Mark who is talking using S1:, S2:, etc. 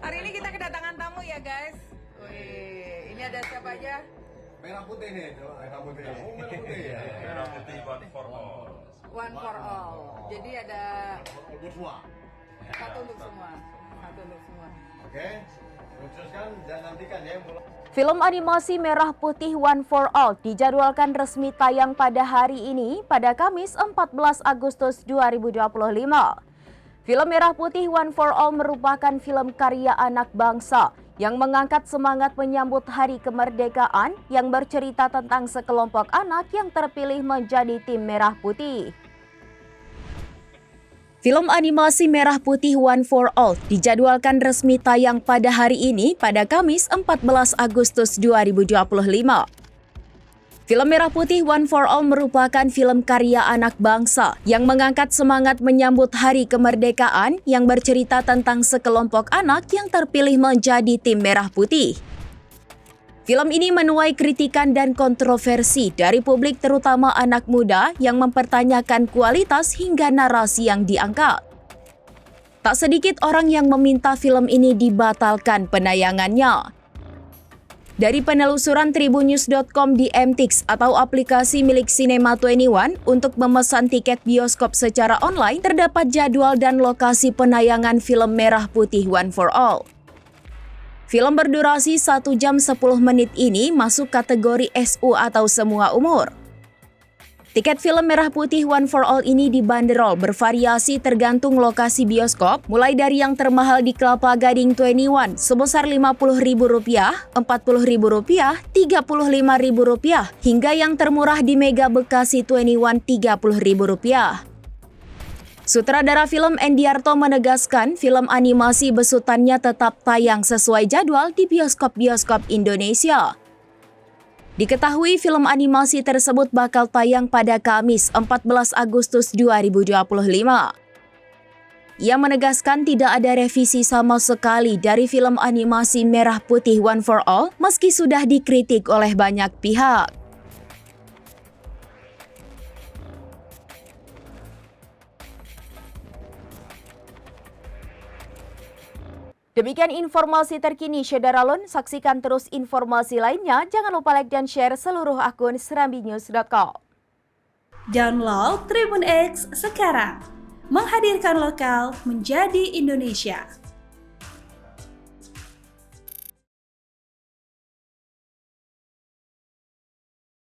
S1: Hari ini kita kedatangan tamu ya guys. Wih, ini ada siapa aja?
S2: Merah putih nih, merah putih. Oh, merah putih.
S3: Merah putih one for all.
S1: One for all. Jadi ada
S2: Semua.
S1: satu untuk semua. Satu untuk semua.
S2: Oke. Khususkan dan nantikan ya.
S4: Film animasi Merah Putih One for All dijadwalkan resmi tayang pada hari ini pada Kamis 14 Agustus 2025. Film Merah Putih One for All merupakan film karya anak bangsa yang mengangkat semangat menyambut Hari Kemerdekaan yang bercerita tentang sekelompok anak yang terpilih menjadi tim Merah Putih. Film animasi Merah Putih One for All dijadwalkan resmi tayang pada hari ini pada Kamis 14 Agustus 2025. Film Merah Putih One for All merupakan film karya anak bangsa yang mengangkat semangat menyambut Hari Kemerdekaan yang bercerita tentang sekelompok anak yang terpilih menjadi tim Merah Putih. Film ini menuai kritikan dan kontroversi dari publik terutama anak muda yang mempertanyakan kualitas hingga narasi yang diangkat. Tak sedikit orang yang meminta film ini dibatalkan penayangannya. Dari penelusuran tribunnews.com di MTix atau aplikasi milik Cinema 21 untuk memesan tiket bioskop secara online, terdapat jadwal dan lokasi penayangan film Merah Putih One for All. Film berdurasi 1 jam 10 menit ini masuk kategori SU atau semua umur. Tiket film Merah Putih One for All ini dibanderol bervariasi tergantung lokasi bioskop, mulai dari yang termahal di Kelapa Gading 21 sebesar Rp50.000, Rp40.000, Rp35.000, hingga yang termurah di Mega Bekasi 21 Rp30.000. Sutradara film Endiarto menegaskan film animasi besutannya tetap tayang sesuai jadwal di bioskop-bioskop Indonesia. Diketahui film animasi tersebut bakal tayang pada Kamis 14 Agustus 2025. Ia menegaskan tidak ada revisi sama sekali dari film animasi Merah Putih One for All meski sudah dikritik oleh banyak pihak. Demikian informasi terkini Syederalun, saksikan terus informasi lainnya, jangan lupa like dan share seluruh akun serambinews.com.
S5: Download Tribun X sekarang, menghadirkan lokal menjadi Indonesia.